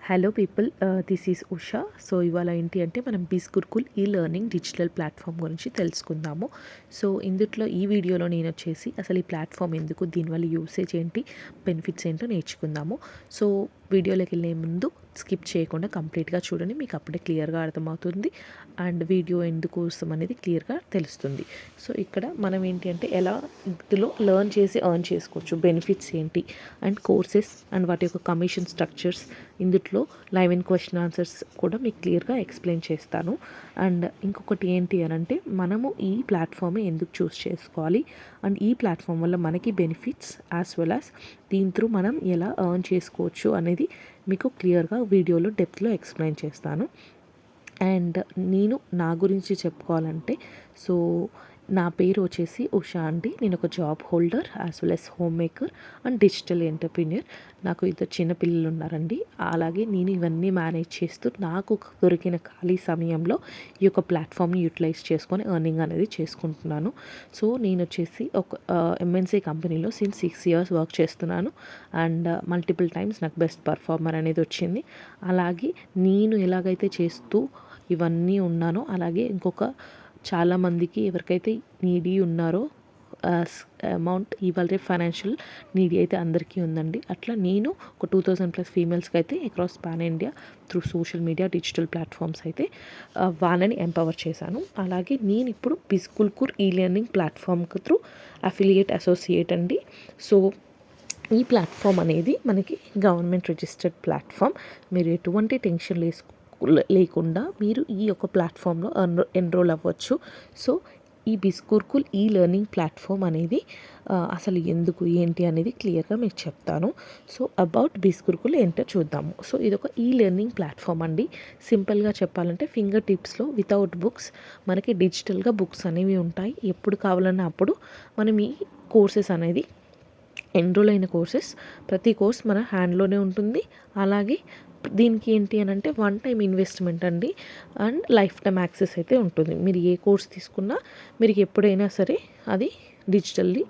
Hello people, this is Usha. So ఇవాళ ఏంటి అంటే మనం బిస్ గురుకుల్ ఈ లెర్నింగ్ డిజిటల్ ప్లాట్ఫామ్ గురించి తెలుసుకుందాము. సో ఇందుట్లో ఈ వీడియోలో నేను వచ్చేసి అసలు ఈ ప్లాట్ఫామ్ ఎందుకు, దీనివల్ల యూసేజ్ ఏంటి, బెనిఫిట్స్ ఏంటో నేర్చుకుందాము. సో వీడియోలోకి వెళ్ళే ముందు స్కిప్ చేయకుండా కంప్లీట్గా చూడండి, మీకు అప్పుడే క్లియర్గా అర్థమవుతుంది అండ్ వీడియో ఎందుకోసం అనేది క్లియర్గా తెలుస్తుంది. సో ఇక్కడ మనం ఏంటి అంటే ఎలా ఇందులో లెర్న్ చేసి ఎర్న్ చేసుకోవచ్చు, బెనిఫిట్స్ ఏంటి అండ్ కోర్సెస్ అండ్ వాటి యొక్క కమిషన్ స్ట్రక్చర్స్, ఇందులో లైవ్ అండ్ క్వశ్చన్ ఆన్సర్స్ కూడా మీకు క్లియర్గా ఎక్స్ప్లెయిన్ చేస్తాను. అండ్ ఇంకొకటి ఏంటి అని అంటే మనము ఈ ప్లాట్ఫామ్ ఎందుకు చూస్ చేసుకోవాలి అండ్ ఈ ప్లాట్ఫామ్ వల్ల మనకి బెనిఫిట్స్ యాజ్ వెల్ యాజ్ దీని త్రూ మనం ఎలా ఎర్న్ చేసుకోవచ్చు అనేది మీకు క్లియర్గా వీడియోలో డెప్త్లో ఎక్స్ప్లెయిన్ చేస్తాను. అండ్ నేను నా గురించి చెప్పుకోవాలంటే, సో నా పేరు వచ్చేసి ఉషా అండి. నేను ఒక job holder as well as home maker and digital entrepreneur. నాకు ఇద్దరు చిన్నపిల్లలు ఉన్నారండి. అలాగే నేను ఇవన్నీ మేనేజ్ చేస్తూ నాకు దొరికిన ఖాళీ సమయంలో ఈ యొక్క ప్లాట్ఫామ్ని యూటిలైజ్ చేసుకొని ఎర్నింగ్ అనేది చేసుకుంటున్నాను. సో నేను వచ్చేసి ఒక ఎంఎన్సీ కంపెనీలో సిన్స్ 6 years వర్క్ చేస్తున్నాను అండ్ మల్టిపుల్ టైమ్స్ నాకు బెస్ట్ పర్ఫార్మర్ అనేది వచ్చింది. అలాగే నేను ఎలాగైతే చేస్తూ ఇవన్నీ ఉన్నానో అలాగే ఇంకొక చాలామందికి ఎవరికైతే నీడీ ఉన్నారో అమౌంట్ ఇవాళ రేపు ఫైనాన్షియల్ నీడీ అయితే అందరికీ ఉందండి. అట్లా నేను ఒక 2000+ ఫీమేల్స్కి అయితే across pan India through social media digital platforms అయితే వాళ్ళని ఎంపవర్ చేశాను. అలాగే నేను ఇప్పుడు బిస్ గురుకుల్ ఈ learning platform through affiliate associate అండి. సో ఈ ప్లాట్ఫామ్ అనేది మనకి గవర్నమెంట్ రిజిస్టర్డ్ ప్లాట్ఫామ్. మీరు ఎటువంటి టెన్షన్ లేకుండా మీరు ఈ యొక్క ప్లాట్ఫామ్లో ఎన్రోల్ అవ్వచ్చు. సో ఈ బిస్ గురుకుల్ ఈ లెర్నింగ్ ప్లాట్ఫామ్ అనేది అసలు ఎందుకు ఏంటి అనేది క్లియర్గా మీకు చెప్తాను. సో అబౌట్ బిస్ గురుకుల్ ఏంటో చూద్దాము. సో ఇది ఒక ఈ లెర్నింగ్ ప్లాట్ఫామ్ అండి. సింపుల్గా చెప్పాలంటే ఫింగర్ టిప్స్లో వితౌట్ బుక్స్ మనకి డిజిటల్గా బుక్స్ అనేవి ఉంటాయి. ఎప్పుడు కావాలన్నా అప్పుడు మనం ఈ కోర్సెస్ అనేది ఎన్రోల్ అయిన కోర్సెస్ ప్రతి కోర్స్ మన హ్యాండ్లోనే ఉంటుంది. అలాగే దీనికి ఏంటి అని అంటే 1-time ఇన్వెస్ట్మెంట్ అండి అండ్ లైఫ్ టైమ్ యాక్సెస్ అయితే ఉంటుంది. మీరు ఏ కోర్స్ తీసుకున్నా మీరు ఎప్పుడైనా సరే అది డిజిటల్లీ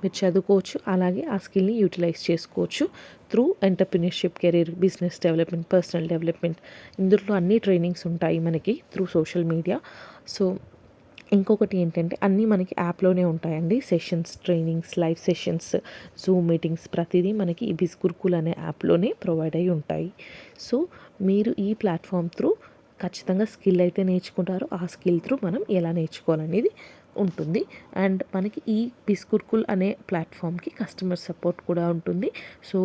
మీరు చదువుకోవచ్చు. అలాగే ఆ స్కిల్ని యూటిలైజ్ చేసుకోవచ్చు through entrepreneurship, career, business development, personal development. ఇందులో అన్ని ట్రైనింగ్స్ ఉంటాయి మనకి త్రూ సోషల్ మీడియా. సో ఇంకొకటి ఏంటంటే అన్నీ మనకి యాప్లోనే ఉంటాయండి. Sessions, trainings, live sessions, Zoom meetings ప్రతిదీ మనకి ఈ బిస్ గురుకుల్ అనే యాప్లోనే ప్రొవైడ్ అయి ఉంటాయి. సో మీరు ఈ ప్లాట్ఫామ్ త్రూ ఖచ్చితంగా స్కిల్ అయితే నేర్చుకుంటారు. ఆ స్కిల్ త్రూ మనం ఎలా నేర్చుకోవాలనేది ఉంటుంది. అండ్ మనకి ఈ బిస్ గురుకుల్ అనే ప్లాట్ఫామ్కి కస్టమర్ సపోర్ట్ కూడా ఉంటుంది. సో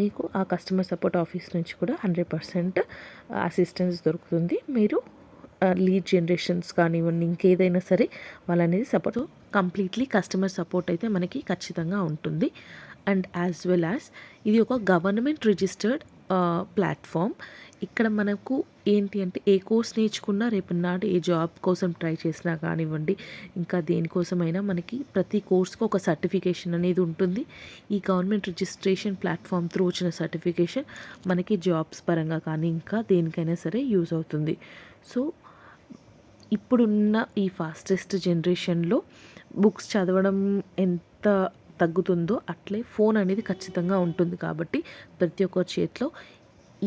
మీకు ఆ కస్టమర్ సపోర్ట్ ఆఫీస్ నుంచి కూడా 100% అసిస్టెన్స్ దొరుకుతుంది. మీరు లీడ్ జనరేషన్స్ కానివ్వండి, ఇంకేదైనా సరే వాళ్ళనేది సపోర్ట్ కంప్లీట్లీ కస్టమర్ సపోర్ట్ అయితే మనకి ఖచ్చితంగా ఉంటుంది. అండ్ యాజ్ వెల్ యాజ్ ఇది ఒక గవర్నమెంట్ రిజిస్టర్డ్ ప్లాట్ఫామ్. ఇక్కడ మనకు ఏంటి అంటే ఏ కోర్స్ నేర్చుకున్నా రేపు నాడు ఏ జాబ్ కోసం ట్రై చేసినా కానివ్వండి, ఇంకా దేనికోసమైనా మనకి ప్రతి కోర్స్కి ఒక సర్టిఫికేషన్ అనేది ఉంటుంది. ఈ గవర్నమెంట్ రిజిస్ట్రేషన్ ప్లాట్ఫామ్ త్రూ వచ్చిన సర్టిఫికేషన్ మనకి జాబ్స్ పరంగా కానీ ఇంకా దేనికైనా సరే యూజ్ అవుతుంది. సో ఇప్పుడున్న ఈ ఫాస్టెస్ట్ జనరేషన్లో బుక్స్ చదవడం ఎంత తగ్గుతుందో అట్లే ఫోన్ అనేది ఖచ్చితంగా ఉంటుంది. కాబట్టి ప్రతి ఒక్క చేతిలో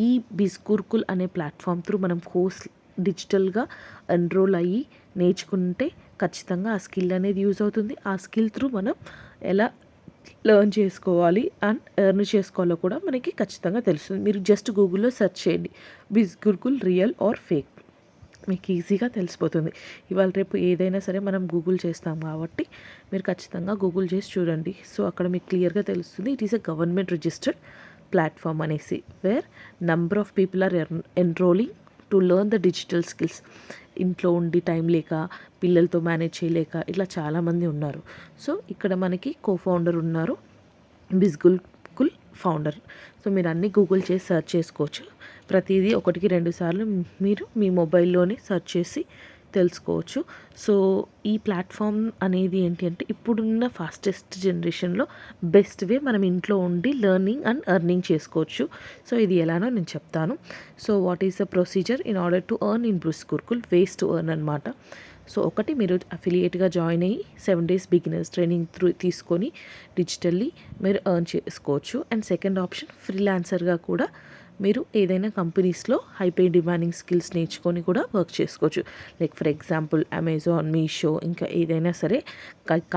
ఈ బిస్ గురుకుల్ అనే ప్లాట్ఫామ్ త్రూ మనం కోర్స్ డిజిటల్గా ఎన్రోల్ అయ్యి నేర్చుకుంటే ఖచ్చితంగా ఆ స్కిల్ అనేది యూజ్ అవుతుంది. ఆ స్కిల్ త్రూ మనం ఎలా లెర్న్ చేసుకోవాలి అండ్ ఎర్న్ చేసుకోవాలో కూడా మనకి ఖచ్చితంగా తెలుస్తుంది. మీరు జస్ట్ గూగుల్లో సెర్చ్ చేయండి బిస్ గురుకుల్ రియల్ ఆర్ ఫేక్, మీకు ఈజీగా తెలిసిపోతుంది. ఇవాళ రేపు ఏదైనా సరే మనం గూగుల్ చేస్తాం కాబట్టి మీరు ఖచ్చితంగా గూగుల్ చేసి చూడండి. సో అక్కడ మీకు క్లియర్గా తెలుస్తుంది it is a government registered platform అనేసి, where number of people are enrolling to learn the digital skills. ఇంట్లో ఉండి టైం లేక, పిల్లలతో మేనేజ్ చేయలేక ఇట్లా చాలామంది ఉన్నారు. సో ఇక్కడ మనకి కోఫౌండర్ ఉన్నారు, బిస్ గురుకుల్ ఫౌండర్. సో మీరు అన్నీ గూగుల్ చేసి సెర్చ్ చేసుకోవచ్చు. ప్రతిదీ 1-2 సార్లు మీరు మీ మొబైల్లోనే సెర్చ్ చేసి తెలుసుకోవచ్చు. సో ఈ ప్లాట్ఫామ్ అనేది ఏంటి అంటే ఇప్పుడున్న ఫాస్టెస్ట్ జనరేషన్లో బెస్ట్ వే మనం ఇంట్లో ఉండి లెర్నింగ్ అండ్ ఎర్నింగ్ చేసుకోవచ్చు. సో ఇది ఎలానో నేను చెప్తాను. So what is the procedure in order to earn in Bisgurukul, ways to earn అనమాట. సో ఒకటి, మీరు అఫిలియేట్గా జాయిన్ అయ్యి 7 days బిగినర్స్ ట్రైనింగ్ త్రూ తీసుకొని డిజిటల్లీ మీరు ఎర్న్ చేసుకోవచ్చు. అండ్ సెకండ్ ఆప్షన్, ఫ్రీలాన్సర్గా కూడా మీరు ఏదైనా కంపెనీస్లో హై పే డిమాండింగ్ స్కిల్స్ నేర్చుకొని కూడా వర్క్ చేసుకోవచ్చు. Like for example Amazon, Meesho, ఇంకా ఏదైనా సరే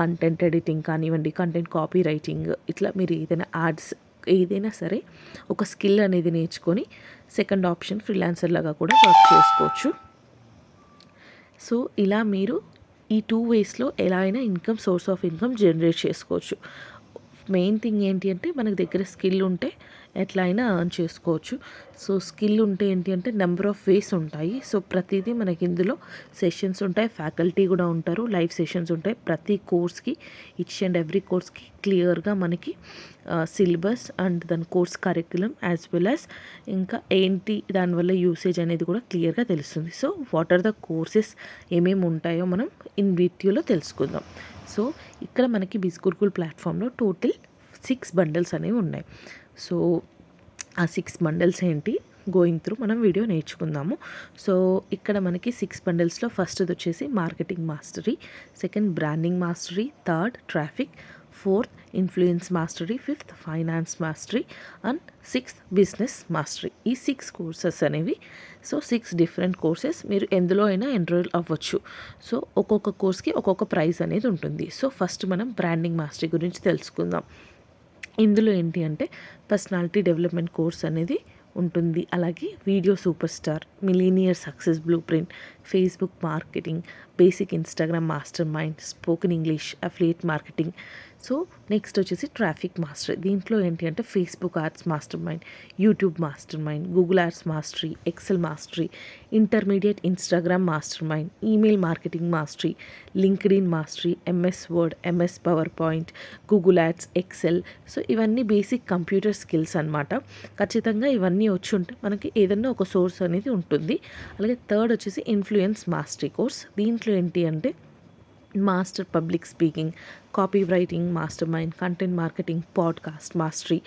కంటెంట్ ఎడిటింగ్ కానివ్వండి, కంటెంట్ కాపీ రైటింగ్, ఇట్లా మీరు ఏదైనా యాడ్స్ ఏదైనా సరే ఒక స్కిల్ అనేది నేర్చుకొని సెకండ్ ఆప్షన్ ఫ్రీలాన్సర్ లాగా కూడా వర్క్ చేసుకోవచ్చు. సో ఇలా మీరు ఈ 2 వేస్లో ఎలా అయినా సోర్స్ ఆఫ్ ఇన్కమ్ జనరేట్ చేసుకోవచ్చు. మెయిన్ థింగ్ ఏంటి అంటే మనకి దగ్గర స్కిల్ ఉంటే ఎట్లా అయినా ఎర్న్ చేసుకోవచ్చు. సో స్కిల్ ఉంటే ఏంటి అంటే నెంబర్ ఆఫ్ వేస్ ఉంటాయి. సో ప్రతిదీ మనకి ఇందులో సెషన్స్ ఉంటాయి, ఫ్యాకల్టీ కూడా ఉంటారు, లైవ్ సెషన్స్ ఉంటాయి. ప్రతి కోర్స్కి ఈచ్ అండ్ ఎవ్రీ కోర్స్కి క్లియర్గా మనకి సిలబస్ అండ్ దాని course curriculum as well as ఇంకా ఏంటి దానివల్ల యూసేజ్ అనేది కూడా క్లియర్గా తెలుస్తుంది. So what are the courses ఏమేమి ఉంటాయో మనం ఇన్ వీడియోలో తెలుసుకుందాం. సో ఇక్కడ మనకి బిస్గురుకుల్ ప్లాట్ఫామ్లో టోటల్ 6 బండల్స్ అనేవి ఉన్నాయి. సో ఆ 6 బండల్స్ ఏంటి గోయింగ్ త్రూ మనం వీడియో నేర్చుకుందాము. సో ఇక్కడ మనకి 6 బండల్స్లో ఫస్ట్ది వచ్చేసి marketing mastery, second branding mastery, third traffic, fourth influence mastery, fifth finance mastery and sixth business mastery. ఈ 6 కోర్సెస్ అనేవి. సో 6 డిఫరెంట్ కోర్సెస్, మీరు ఎందులో అయినా ఎన్రోల్ అవ్వచ్చు. సో ఒక్కొక్క కోర్స్కి ఒక్కొక్క ప్రైస్ అనేది ఉంటుంది. సో ఫస్ట్ మనం బ్రాండింగ్ మాస్టరీ గురించి తెలుసుకుందాం. ఇందులో ఏంటి అంటే పర్సనాలిటీ డెవలప్మెంట్ కోర్స్ అనేది ఉంటుంది. అలాగే video superstar, millionaire success blueprint, Facebook marketing, basic Instagram master mind, spoken English, affiliate marketing. So next వచ్చేసి ట్రాఫిక్ మాస్టర్. దీంట్లో ఏంటి అంటే Facebook ads master mind, YouTube master mind, Google ads mastery, Excel mastery, intermediate Instagram master mind, email marketing mastery, LinkedIn mastery, MS Word, MS PowerPoint, Google ads, Excel. So ఇవన్నీ basic computer skills అనమాట. ఖచ్చితంగా ఇవన్నీ వచ్చి ఉంటే మనకి ఏదన్నా ఒక source అనేది ఉంటుంది. అలాగే థర్డ్ వచ్చేసి ఇన్ఫ్లుయెన్స్ మాస్టరీ కోర్స్. దీంట్లో ఏంటి అంటే master public speaking, copy writing master mind, content marketing, podcast mastery,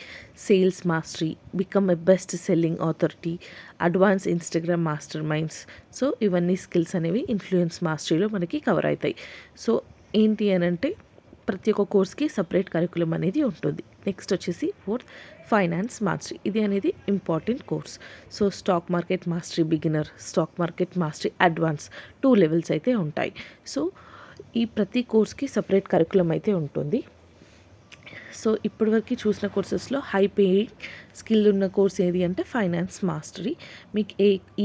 sales mastery, become a best selling authority, advance Instagram master minds. So ఇవన్నీ స్కిల్స్ అనేవి ఇన్ఫ్లుయెన్స్ మాస్టరీలో మనకి కవర్ అవుతాయి. సో ఏంటి అని అంటే ప్రతి ఒక్క కోర్స్కి సపరేట్ కరికులం అనేది ఉంటుంది. నెక్స్ట్ వచ్చేసి ఫోర్త్ ఫైనాన్స్ మాస్టరీ. ఇది అనేది important course. So stock market mastery beginner, stock market mastery advance, 2 levels అయితే ఉంటాయి. సో ఈ ప్రతి కోర్స్కి సపరేట్ కరికులం అయితే ఉంటుంది. సో ఇప్పటివరకు చూసిన కోర్సెస్లో హై పేయింగ్ స్కిల్ ఉన్న కోర్స్ ఏది అంటే ఫైనాన్స్ మాస్టరీ. మీకు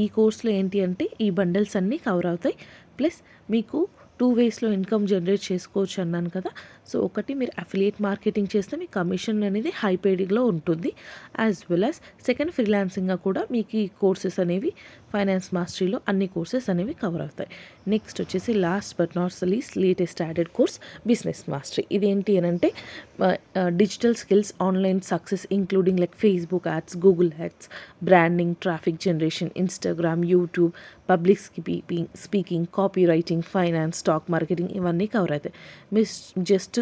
ఈ కోర్స్లో ఏంటి అంటే ఈ బండల్స్ అన్నీ కవర్ అవుతాయి. ప్లస్ మీకు 2 వేస్లో ఇన్కమ్ జనరేట్ చేసుకోవచ్చు అన్నాను కదా. సో ఒకటి మీరు అఫిలియేట్ మార్కెటింగ్ చేస్తే మీ కమిషన్ అనేది హై పేడింగ్లో ఉంటుంది. యాజ్ వెల్ యాజ్ సెకండ్ ఫ్రీలాన్సింగ్గా కూడా మీకు ఈ కోర్సెస్ అనేవి ఫైనాన్స్ మాస్టరీలో అన్ని కోర్సెస్ అనేవి కవర్ అవుతాయి. నెక్స్ట్ వచ్చేసి last but not least latest added course business mastery. ఇదేంటి అని అంటే digital skills online success including like Facebook ads, Google ads, branding, traffic generation, Instagram, YouTube, public speaking, copy writing, finance, stock marketing ఇవన్నీ cover అవుతాయి. మీరు just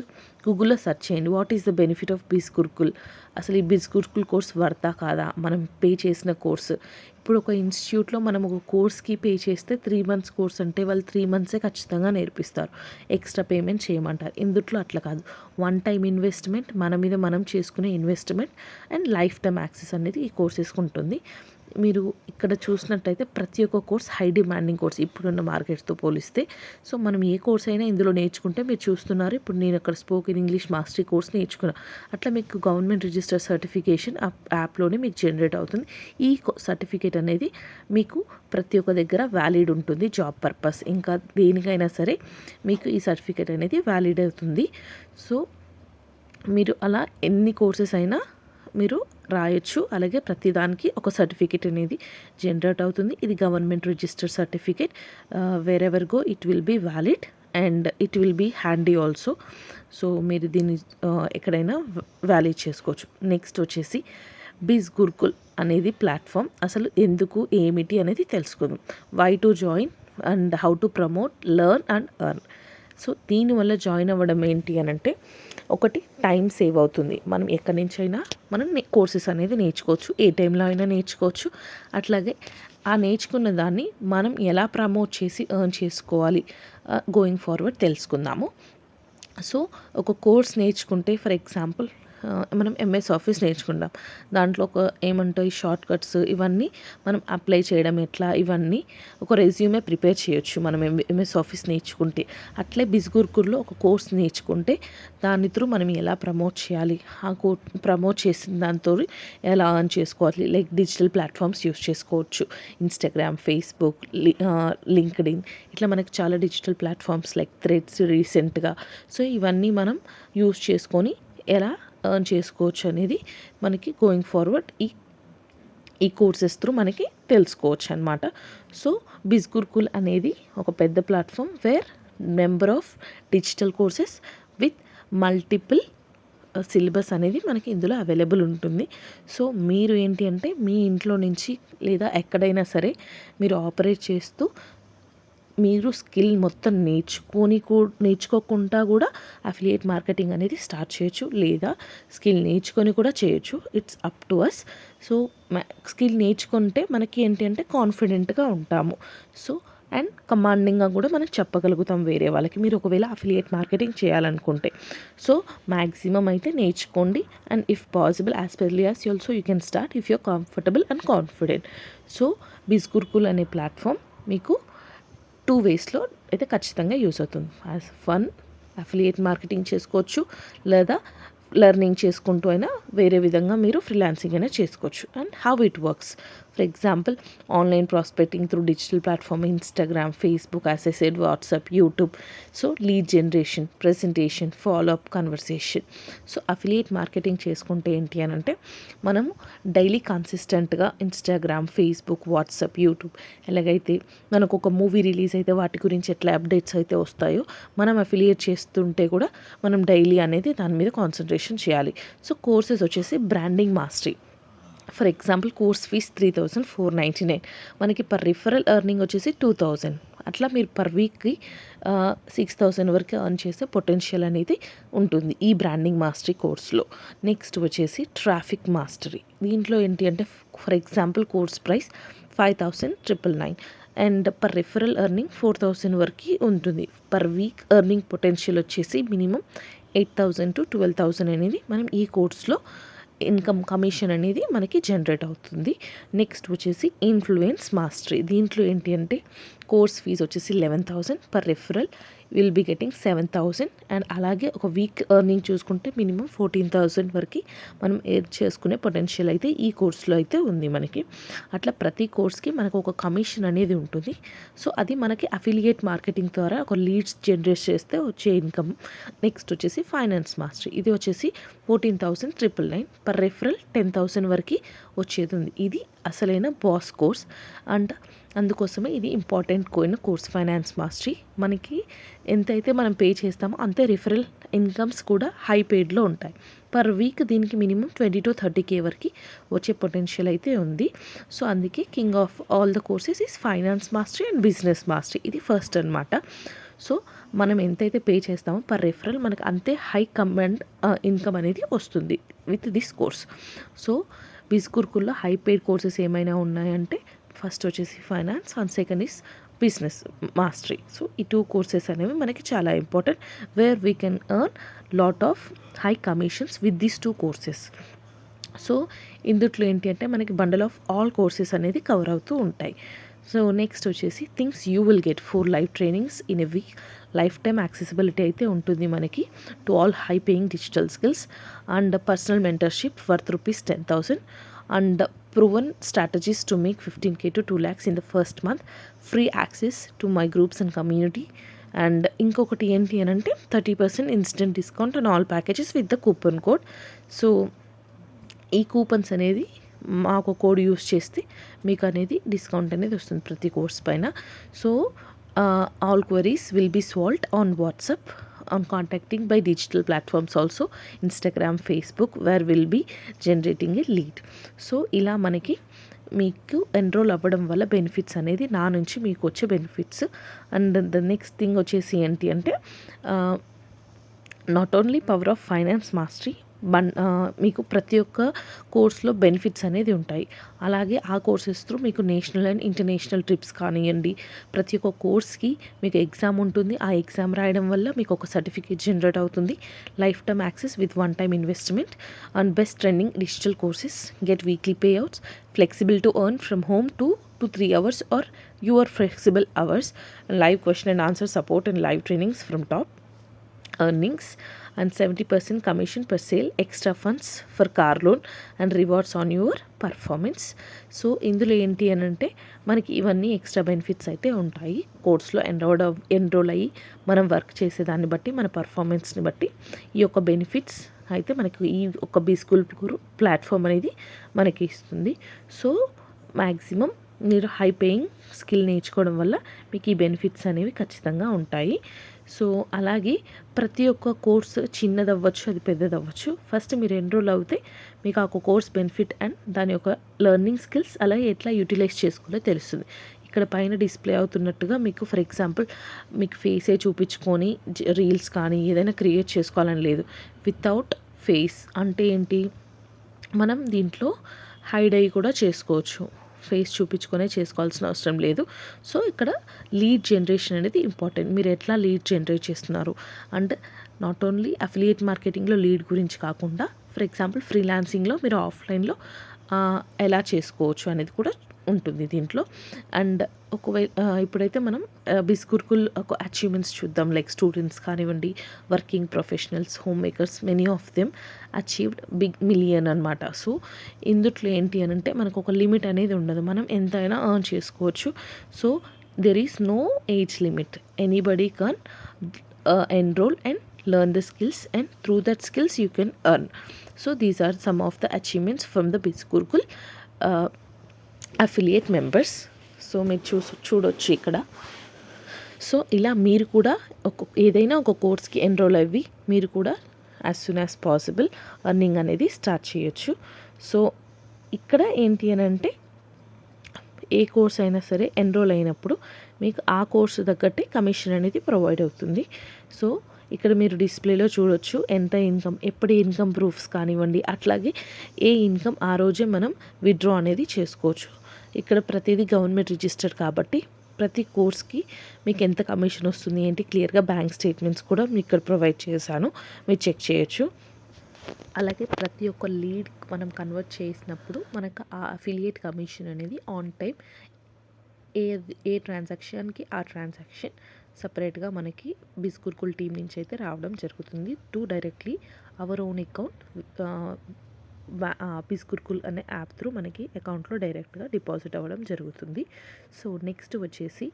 గూగుల్లో search చేయండి what is the benefit of Bisgurukul. అసలు ఈ బిస్గురుకుల్ కోర్స్ వర్తా కాదా, మనం pay చేసిన కోర్సు. ఇప్పుడు ఒక ఇన్స్టిట్యూట్లో మనం ఒక కోర్స్కి పే చేస్తే 3 మంత్స్ కోర్స్ అంటే వాళ్ళు 3 మంత్సే ఖచ్చితంగా నేర్పిస్తారు, ఎక్స్ట్రా పేమెంట్ చేయమంటారు. ఇందుట్లో అట్లా కాదు, వన్ టైం ఇన్వెస్ట్మెంట్, మన మీద మనం చేసుకునే investment and life time access అనేది ఈ కోర్సెస్కి ఉంటుంది. మీరు ఇక్కడ చూసినట్టయితే ప్రతి ఒక్క కోర్స్ హై డిమాండింగ్ కోర్స్ ఇప్పుడున్న మార్కెట్తో పోలిస్తే. సో మనం ఏ కోర్స్ అయినా ఇందులో నేర్చుకుంటే మీరు చూస్తున్నారు, ఇప్పుడు నేను అక్కడ స్పోకెన్ ఇంగ్లీష్ మాస్టరీ కోర్స్ నేర్చుకున్నాను. అట్లా మీకు గవర్నమెంట్ రిజిస్టర్ సర్టిఫికేషన్ యాప్లోనే మీకు జనరేట్ అవుతుంది. ఈ సర్టిఫికేట్ అనేది మీకు ప్రతి ఒక్క దగ్గర వ్యాలిడ్ ఉంటుంది. జాబ్ పర్పస్ ఇంకా దేనికైనా సరే మీకు ఈ సర్టిఫికేట్ అనేది వ్యాలిడ్ అవుతుంది. సో మీరు అలా ఎన్ని కోర్సెస్ అయినా మీరు రాయొచ్చు. అలాగే ప్రతిదానికి ఒక సర్టిఫికేట్ అనేది జనరేట్ అవుతుంది. ఇది government register certificate. Wherever go it will be valid and it will be handy also. So మీరు దీన్ని ఎక్కడైనా వ్యాలిడ్ చేసుకోవచ్చు. నెక్స్ట్ వచ్చేసి బిస్గురుకుల్ అనేది ప్లాట్ఫామ్. అసలు ఎందుకు ఏమిటి అనేది తెలుసుకుందాం. Why to join and how to promote, learn and earn. So దీనివల్ల జాయిన్ అవ్వడం ఏంటి అని అంటే ఒకటి టైం సేవ్ అవుతుంది. మనం ఎక్కడి నుంచి అయినా మనం కోర్సెస్ అనేది నేర్చుకోవచ్చు, ఏ టైంలో అయినా నేర్చుకోవచ్చు. అట్లాగే ఆ నేర్చుకున్న దాన్ని మనం ఎలా ప్రమోట్ చేసి ఎర్న్ చేసుకోవాలి గోయింగ్ ఫార్వర్డ్ తెలుసుకుందాము. సో ఒక కోర్స్ నేర్చుకుంటే ఫర్ ఎగ్జాంపుల్ మనం ఎంఎస్ ఆఫీస్ నేర్చుకుంటాం. దాంట్లో ఏమంటాయి షార్ట్ కట్స్ ఇవన్నీ మనం అప్లై చేయడం ఎట్లా, ఇవన్నీ ఒక రెజ్యూమే ప్రిపేర్ చేయొచ్చు మనం ఎంఎస్ ఆఫీస్ నేర్చుకుంటే. అట్లే బిస్గురుకుల్లో ఒక కోర్స్ నేర్చుకుంటే దాని త్రూ మనం ఎలా ప్రమోట్ చేయాలి, ఆ ప్రమోట్ చేసిన దాంతో ఎలా అర్న్ చేసుకోవాలి, లైక్ డిజిటల్ ప్లాట్ఫామ్స్ యూస్ చేసుకోవచ్చు. ఇన్స్టాగ్రామ్, ఫేస్బుక్, లింక్డ్ఇన్, ఇట్లా మనకి చాలా డిజిటల్ ప్లాట్ఫామ్స్ లైక్ థ్రెడ్స్ రీసెంట్గా. సో ఇవన్నీ మనం యూస్ చేసుకొని ఎలా ఎర్న్ చేసుకోవచ్చు అనేది మనకి గోయింగ్ ఫార్వర్డ్ ఈ కోర్సెస్ త్రూ మనకి తెలుసుకోవచ్చు అనమాట. సో బిస్గురుకుల్ అనేది ఒక పెద్ద platform where number of digital courses with multiple syllabus అనేది మనకి ఇందులో అవైలబుల్ ఉంటుంది. సో మీరు ఏంటి అంటే మీ ఇంట్లో నుంచి లేదా ఎక్కడైనా సరే మీరు ఆపరేట్ చేస్తూ మీరు స్కిల్ మొత్తం నేర్చుకోకుండా కూడా అఫిలియేట్ మార్కెటింగ్ అనేది స్టార్ట్ చేయొచ్చు, లేదా స్కిల్ నేర్చుకొని కూడా చేయొచ్చు. It's up to us. So skill నేర్చుకుంటే మనకి ఏంటి అంటే కాన్ఫిడెంట్గా ఉంటాము. సో అండ్ కమాండింగ్గా కూడా మనం చెప్పగలుగుతాం వేరే వాళ్ళకి, మీరు ఒకవేళ అఫిలియేట్ మార్కెటింగ్ చేయాలనుకుంటే. సో మ్యాక్సిమం అయితే నేర్చుకోండి. And if possible as early as also you can start if your comfortable and confident. So Bisgurukul అనే ప్లాట్ఫామ్ మీకు 2 వేస్లో అయితే ఖచ్చితంగా యూస్ అవుతుంది. యాజ్ వన్, అఫిలియేట్ మార్కెటింగ్ చేసుకోవచ్చు, లేదా లెర్నింగ్ చేసుకుంటూ అయినా వేరే విధంగా మీరు ఫ్రీలాన్సింగ్ అయినా చేసుకోవచ్చు. And how it works, for example online prospecting through digital platform, Instagram, Facebook, as I said, WhatsApp, YouTube. So lead generation, presentation, follow up, conversation. So affiliate marketing చేసుకుంటే ఏంటి అని అంటే మనము డైలీ కన్సిస్టెంట్గా ఇన్స్టాగ్రామ్, ఫేస్బుక్, వాట్సాప్, యూట్యూబ్, ఎలాగైతే మనకు ఒక movie release అయితే వాటి గురించి ఎట్లా అప్డేట్స్ అయితే వస్తాయో మనం అఫిలియేట్ చేస్తుంటే కూడా మనం డైలీ అనేది దాని మీద కాన్సన్ట్రేషన్ చేయాలి. సో కోర్సెస్ వచ్చేసి branding mastery. For example course fees 3,499, మనకి పర్ రిఫరల్ ఎర్నింగ్ వచ్చేసి 2,000. అట్లా మీరు పర్ వీక్కి 6,000 వరకు ఎర్న్ చేసే పొటెన్షియల్ అనేది ఉంటుంది ఈ బ్రాండింగ్ మాస్టరీ కోర్స్లో. నెక్స్ట్ వచ్చేసి ట్రాఫిక్ మాస్టరీ. దీంట్లో ఏంటి అంటే for example course price 5,999 and per referral earning 4,000 వరకు ఉంటుంది. పర్ వీక్ ఎర్నింగ్ పొటెన్షియల్ వచ్చేసి మినిమం 8,000 to 12,000 అనేది మనం ఈ కోర్స్లో ఇన్కమ్ కమిషన్ అనేది మనకి జనరేట్ అవుతుంది. నెక్స్ట్ వచ్చేసి ఇన్ఫ్లుయెన్స్ మాస్టరీ. దీంట్లో ఏంటి అంటే కోర్స్ ఫీజు వచ్చేసి 11,000, per referral will be getting 7,000. And అలాగే ఒక వీక్ ఎర్నింగ్ చూసుకుంటే మినిమం 14,000 వరకు మనం ఎర్న్ చేసుకునే పొటెన్షియల్ అయితే ఈ కోర్స్లో అయితే ఉంది మనకి. అట్లా ప్రతి కోర్స్కి మనకు ఒక కమిషన్ అనేది ఉంటుంది. సో అది మనకి అఫిలియేట్ మార్కెటింగ్ ద్వారా ఒక లీడ్స్ జనరేట్ చేస్తే వచ్చే ఇన్కమ్. నెక్స్ట్ వచ్చేసి ఫైనాన్స్ మాస్టరీ. ఇది వచ్చేసి 14,999, పర్ రిఫరల్ 10,000 వరకు వచ్చేది ఉంది. ఇది అసలైన బాస్ కోర్స్ అండ్ అందుకోసమే ఇది ఇంపార్టెంట్ కోర్స్ ఫైనాన్స్ మాస్టరీ. మనకి ఎంతైతే మనం పే చేస్తామో అంతే రిఫరల్ ఇన్కమ్స్ కూడా హై పేడ్లో ఉంటాయి. పర్ వీక్ దీనికి మినిమం 20 to 30K వరకు వచ్చే పొటెన్షియల్ అయితే ఉంది. సో అందుకే king of all the courses is finance mastery and business mastery. ఇది ఫస్ట్ అనమాట. సో మనం ఎంతైతే పే చేస్తామో పర్ రిఫరల్ మనకు అంతే హై కమాండ్ ఇన్కమ్ అనేది వస్తుంది విత్ దిస్ కోర్స్. సో బిస్గురుకుల్లో హై పెయిడ్ కోర్సెస్ ఏమైనా ఉన్నాయంటే ఫస్ట్ వచ్చేసి finance and second is business mastery. So ఈ 2 కోర్సెస్ అనేవి మనకి చాలా important where we can earn lot of high commissions with these 2 courses. So ఇందుట్లో ఏంటి అంటే మనకి బండల్ ఆఫ్ ఆల్ కోర్సెస్ అనేది కవర్ అవుతూ ఉంటాయి. సో నెక్స్ట్ వచ్చేసి things you will get 4 live trainings in a week. Life time accessibility అయితే ఉంటుంది మనకి to all high paying digital skills and personal mentorship worth ₹10,000 and proven strategies to make 15K to 2 lakhs in the first month, free access to my groups and community. And ఇంకొకటి ఏంటి అని అంటే 30% instant discount on all packages with the coupon code. So ఈ coupons అనేది మాకు code use చేస్తే మీకు అనేది డిస్కౌంట్ అనేది వస్తుంది ప్రతి కోర్స్ పైన. So all queries will be solved on WhatsApp on contacting by digital platforms also, Instagram, Facebook, where will be generating a lead. So ఇలా మనకి మీకు ఎన్రోల్ అవ్వడం వల్ల బెనిఫిట్స్ అనేది నా నుంచి మీకు వచ్చే benefits. And the next thing వచ్చేసి ఏంటి అంటే not only power of finance mastery మీకు ప్రతి ఒక్క కోర్స్లో బెనిఫిట్స్ అనేది ఉంటాయి. అలాగే ఆ కోర్సెస్ త్రూ మీకు నేషనల్ అండ్ ఇంటర్నేషనల్ ట్రిప్స్ కానివ్వండి, ప్రతి ఒక్క కోర్స్కి మీకు ఎగ్జామ్ ఉంటుంది. ఆ ఎగ్జామ్ రాయడం వల్ల మీకు ఒక సర్టిఫికేట్ జనరేట్ అవుతుంది. Life time access with one time investment and best trending digital courses, get weekly payouts, flexible to earn from home to 3 hours or your flexible hours, live question and answer support and live trainings from top earnings and 70% commission per sale, extra funds for car loan and rewards on your performance. So ఇందులో ఏంటి అని అంటే మనకి ఇవన్నీ extra benefits అయితే ఉంటాయి. కోర్స్లో enrol అయ్యి మనం వర్క్ చేసేదాన్ని బట్టి మన పర్ఫార్మెన్స్ని బట్టి ఈ యొక్క బెనిఫిట్స్ అయితే మనకి ఈ ఒక బిస్కూల్ ప్లాట్ఫామ్ అనేది మనకి ఇస్తుంది. సో మ్యాక్సిమం మీరు హై పేయింగ్ స్కిల్ నేర్చుకోవడం వల్ల మీకు ఈ బెనిఫిట్స్ అనేవి ఖచ్చితంగా ఉంటాయి. సో అలాగే ప్రతి ఒక్క కోర్సు చిన్నదవ్వచ్చు, అది పెద్దదవ్వచ్చు. ఫస్ట్ మీరు ఎన్రోల్ అవుతే మీకు ఆ కోర్స్ బెనిఫిట్ అండ్ దాని యొక్క లెర్నింగ్ స్కిల్స్ అలాగే ఎట్లా యూటిలైజ్ చేసుకోవాలో తెలుస్తుంది. ఇక్కడ పైన డిస్ప్లే అవుతున్నట్టుగా మీకు ఫర్ ఎగ్జాంపుల్ మీకు ఫేసే చూపించుకొని రీల్స్ కానీ ఏదైనా క్రియేట్ చేసుకోవాలని లేదు. వితౌట్ ఫేస్ అంటే ఏంటి, మనం దీంట్లో హైడ్ అయ్యి కూడా చేసుకోవచ్చు. ఫేస్ చూపించుకొనే చేసుకోవాల్సిన అవసరం లేదు. సో ఇక్కడ లీడ్ జనరేషన్ అనేది ఇంపార్టెంట్. మీరు ఎట్లా లీడ్ జనరేట్ చేస్తున్నారు అండ్ నాట్ ఓన్లీ అఫిలియేట్ మార్కెటింగ్లో లీడ్ గురించి కాకుండా ఫర్ ఎగ్జాంపుల్ ఫ్రీలాన్సింగ్లో మీరు ఆఫ్లైన్లో ఎలా చేసుకోవచ్చు అనేది కూడా ఉంటుంది దీంట్లో. అండ్ ఒకవేళ ఇప్పుడైతే మనం బిస్గురుకుల్ ఒక అచీవ్మెంట్స్ చూద్దాం. లైక్ స్టూడెంట్స్ కానివ్వండి, working professionals, home makers, many of them achieved big million అనమాట. సో ఇందుట్లో ఏంటి అని అంటే మనకు ఒక లిమిట్ అనేది ఉండదు, మనం ఎంతైనా ఎర్న్ చేసుకోవచ్చు. So there is no age limit, anybody can enroll and learn the skills and through that skills you can earn. So these are some of the achievements from the Bizgurukul affiliate members. So మీరు చూడొచ్చు ఇక్కడ. So ఇలా మీరు కూడా ఏదైనా ఒక కోర్స్కి enrol అయ్యి మీరు కూడా as soon as possible earning అనేది స్టార్ట్ చేయొచ్చు. సో ఇక్కడ ఏంటి అని అంటే ఏ కోర్స్ అయినా సరే ఎన్రోల్ అయినప్పుడు మీకు ఆ కోర్సు తగ్గట్టే కమిషన్ అనేది ప్రొవైడ్ అవుతుంది. సో ఇక్కడ మీరు డిస్ప్లేలో చూడొచ్చు ఎంత ఇన్కమ్, ఎప్పటి ఇన్కమ్ ప్రూఫ్స్ కానివ్వండి, అట్లాగే ఏ ఇన్కమ్ ఆ రోజే మనం విత్డ్రా అనేది చేసుకోవచ్చు. ఇక్కడ ప్రతిదీ గవర్నమెంట్ రిజిస్టర్డ్ కాబట్టి ప్రతి కోర్స్కి మీకు ఎంత కమిషన్ వస్తుంది ఏంటి క్లియర్గా బ్యాంక్ స్టేట్మెంట్స్ కూడా మీకు ఇక్కడ ప్రొవైడ్ చేశాను, మీరు చెక్ చేయొచ్చు. అలాగే ప్రతి ఒక్క లీడ్ మనం కన్వర్ట్ చేసినప్పుడు మనకు ఆ అఫిలియేట్ కమిషన్ అనేది ఆన్ టైం ఏ ట్రాన్సాక్షన్కి ఆ ట్రాన్సాక్షన్ సపరేట్గా మనకి బిస్గురుకుల్ టీం నుంచి అయితే రావడం జరుగుతుంది to directly our own account. Bisgurukul అనే యాప్ త్రూ మనకి అకౌంట్లో డైరెక్ట్గా డిపాజిట్ అవ్వడం జరుగుతుంది. సో నెక్స్ట్ వచ్చేసి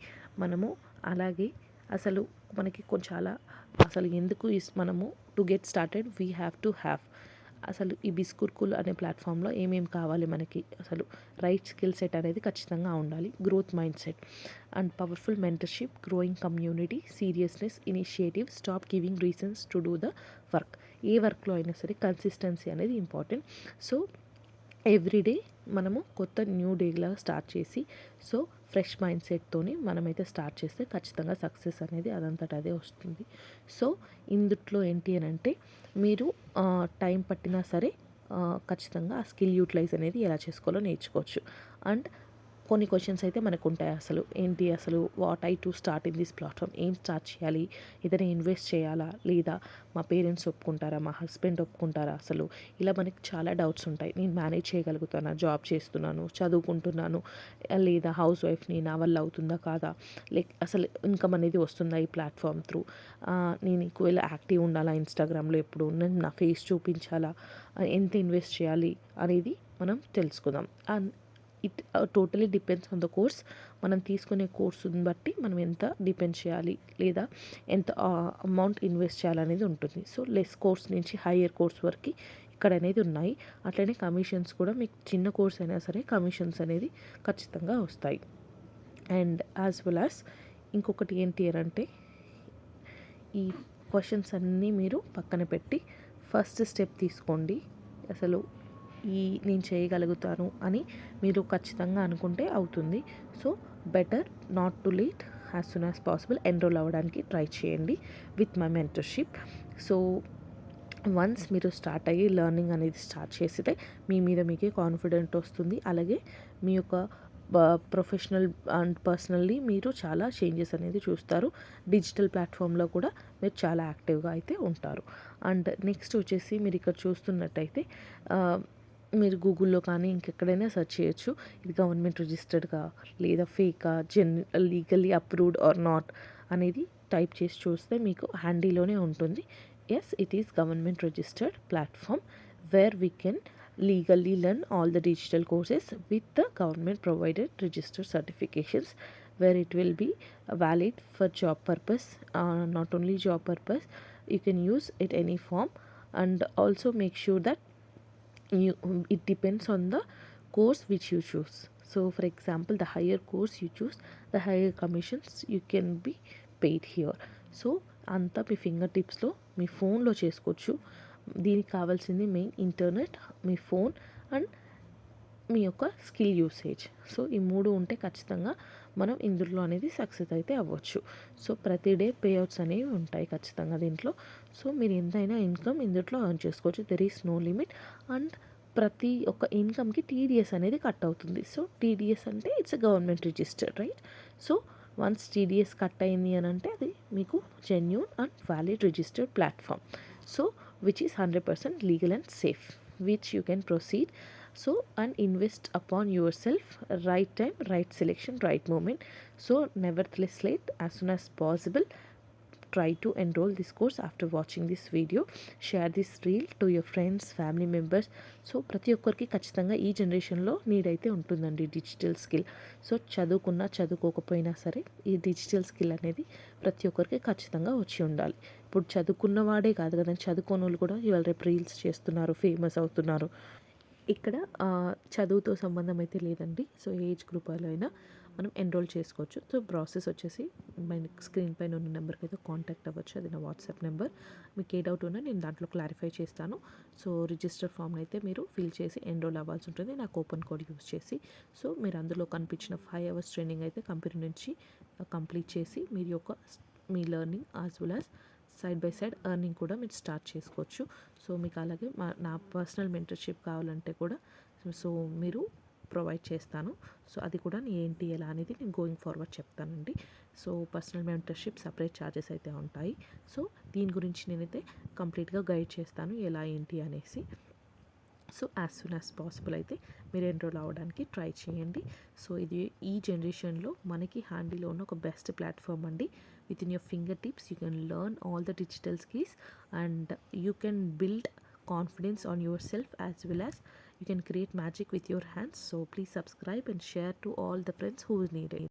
మనము అలాగే అసలు మనకి చాలా అసలు ఎందుకు మనము to get started we have to have అసలు ఈ బిస్గురుకుల్ అనే ప్లాట్ఫామ్లో ఏమేమి కావాలి మనకి, అసలు రైట్ స్కిల్ సెట్ అనేది ఖచ్చితంగా ఉండాలి. Growth mindset and powerful mentorship, growing community, seriousness, initiative, stop giving reasons to do the work. ఏ వర్క్లో అయినా సరే కన్సిస్టెన్సీ అనేది ఇంపార్టెంట్. సో ఎవ్రీడే మనము కొత్త న్యూ డేలాగా స్టార్ట్ చేసి సో ఫ్రెష్ మైండ్ సెట్తోని మనమైతే స్టార్ట్ చేస్తే ఖచ్చితంగా సక్సెస్ అనేది అదంతట అదే వస్తుంది. సో ఇందుట్లో ఏంటి అని అంటే మీరు టైం పట్టినా సరే ఖచ్చితంగా ఆ స్కిల్ యూటిలైజ్ అనేది ఎలా చేసుకోవాలో నేర్చుకోవచ్చు. అండ్ కొన్ని క్వశ్చన్స్ అయితే మనకు ఉంటాయి, అసలు ఏంటి, అసలు what I to start in this platform, ఏం స్టార్ట్ చేయాలి, ఏదైనా ఇన్వెస్ట్ చేయాలా లేదా మా పేరెంట్స్ ఒప్పుకుంటారా, మా హస్బెండ్ ఒప్పుకుంటారా, అసలు ఇలా మనకి చాలా డౌట్స్ ఉంటాయి. నేను మేనేజ్ చేయగలుగుతానా, జాబ్ చేస్తున్నాను, చదువుకుంటున్నాను, లేదా హౌస్ వైఫ్ని, నా వల్ల అవుతుందా కాదా, లైక్ అసలు ఇన్కమ్ అనేది వస్తుందా ఈ ప్లాట్ఫామ్ త్రూ, నేను ఒకవేళ యాక్టివ్ ఉండాలా ఇన్స్టాగ్రామ్లో, ఎప్పుడు నేను నా ఫేస్ చూపించాలా, ఎంత ఇన్వెస్ట్ చేయాలి అనేది మనం తెలుసుకుందాం. It totally depends on the course. మనం తీసుకునే కోర్సుని బట్టి మనం ఎంత డిపెండ్ చేయాలి లేదా ఎంత అమౌంట్ ఇన్వెస్ట్ చేయాలనేది ఉంటుంది. సో లెస్ కోర్స్ నుంచి హయ్యర్ కోర్స్ వరకు ఇక్కడ అనేది ఉన్నాయి. అట్లనే కమిషన్స్ కూడా మీకు చిన్న కోర్స్ అయినా సరే కమిషన్స్ అనేది ఖచ్చితంగా వస్తాయి. అండ్ యాజ్ వెల్ యాజ్ ఇంకొకటి ఏంటి అంటే ఈ క్వశ్చన్స్ అన్నీ మీరు పక్కన పెట్టి ఫస్ట్ స్టెప్ తీసుకోండి. అసలు నేను చేయగలుగుతాను అని మీరు ఖచ్చితంగా అనుకుంటే అవుతుంది. So better not to late, as soon as possible enrol అవ్వడానికి ట్రై చేయండి with my mentorship. So once మీరు స్టార్ట్ అయ్యి లెర్నింగ్ అనేది స్టార్ట్ చేసితే మీ మీద మీకే కాన్ఫిడెంట్ వస్తుంది. అలాగే మీ యొక్క ప్రొఫెషనల్ అండ్ పర్సనల్లీ మీరు చాలా చేంజెస్ అనేది చూస్తారు. డిజిటల్ ప్లాట్ఫామ్లో కూడా మీరు చాలా యాక్టివ్గా అయితే ఉంటారు. అండ్ నెక్స్ట్ వచ్చేసి మీరు ఇక్కడ చూస్తున్నట్టయితే మీరు గూగుల్లో కానీ ఇంకెక్కడైనా సెర్చ్ చేయొచ్చు. ఇది గవర్నమెంట్ రిజిస్టర్డ్గా లేదా ఫేకా, లీగల్లీ అప్రూవ్డ్ ఆర్ నాట్ అనేది టైప్ చేసి చూస్తే మీకు హ్యాండీలోనే ఉంటుంది. Yes, it is government registered platform where we can legally learn all the digital courses with the government provided registered certifications, where it will be valid for job purpose, not only job purpose, you can use it any form. And also make sure that it depends on the course which you choose. So for example, the higher course you choose, the higher commissions you can be paid here. So అంతా మీ finger టిప్స్లో మీ ఫోన్లో చేసుకోవచ్చు. దీనికి కావాల్సింది main internet, మీ phone and మీ యొక్క స్కిల్ యూసేజ్. సో ఈ 3 ఉంటే ఖచ్చితంగా మనం ఇందులో అనేది సక్సెస్ అయితే అవ్వచ్చు. సో ప్రతి డే పేఅవుట్స్ అనేవి ఉంటాయి ఖచ్చితంగా దీంట్లో. సో మీరు ఎంతైనా ఇన్కమ్ ఇందులో ఎర్న్ చేసుకోవచ్చు. There is no limit. And ప్రతి ఒక్క ఇన్కమ్కి టీడీఎస్ అనేది కట్ అవుతుంది. సో టీడీఎస్ అంటే it's a government registered, right? So once TDS cut అయింది అని అంటే అది మీకు genuine and valid registered platform. So which is 100% legal and safe, which you can proceed. So and invest upon yourself, right time, right selection, right moment. So nevertheless late, as soon as possible try to enroll this course after watching this video. Share this reel to your friends, family members. So ప్రతి ఒక్కరికి ఖచ్చితంగా ఈ జనరేషన్లో need అయితే ఉంటుందండి digital skill. So చదువుకున్నా చదువుకోకపోయినా సరే ఈ డిజిటల్ స్కిల్ అనేది ప్రతి ఒక్కరికి ఖచ్చితంగా వచ్చి ఉండాలి. ఇప్పుడు చదువుకున్నవాడే కాదు కదండి, చదువుకోని వాళ్ళు కూడా ఇవాళ రేపు రీల్స్ చేస్తున్నారు, ఫేమస్ అవుతున్నారు. ఇక్కడ చదువుతో సంబంధం అయితే లేదండి. సో ఏజ్ గ్రూప్ వాళ్ళు అయినా మనం ఎన్రోల్ చేసుకోవచ్చు. సో ప్రాసెస్ వచ్చేసి స్క్రీన్ పైన ఉన్న నెంబర్కి అయితే కాంటాక్ట్ అవ్వచ్చు. అది నా వాట్సాప్ నెంబర్. మీకు ఏ డౌట్ ఉన్నా నేను దాంట్లో క్లారిఫై చేస్తాను. సో రిజిస్టర్ ఫామ్ అయితే మీరు ఫిల్ చేసి ఎన్రోల్ అవ్వాల్సి ఉంటుంది నా కూపన్ కోడ్ యూస్ చేసి. సో మీరు అందులో కనిపించిన 5 hours ట్రైనింగ్ అయితే కంపెనీ నుంచి కంప్లీట్ చేసి మీరు యొక్క మీ learning as well as side by side earning కూడా మీరు స్టార్ట్ చేసుకోవచ్చు. సో మీకు అలాగే నా పర్సనల్ మెంటర్షిప్ కావాలంటే కూడా సో మీరు ప్రొవైడ్ చేస్తాను. సో అది కూడా ఏంటి ఎలా అనేది నేను గోయింగ్ ఫార్వర్డ్ చెప్తానండి. So personal mentorship separate charges అయితే ఉంటాయి. సో దీని గురించి నేనైతే కంప్లీట్గా గైడ్ చేస్తాను ఎలా ఏంటి అనేసి. So as soon as possible అయితే మీరు ఎన్రోల్ అవ్వడానికి ట్రై చేయండి. సో ఇది ఈ జనరేషన్లో మనకి హ్యాండీలో ఉన్న ఒక బెస్ట్ ప్లాట్ఫామ్ అండి. With in your finger tips you can learn all the digital skills and you can build confidence on yourself as well as you can create magic with your hands. So please subscribe and share to all the friends who need it.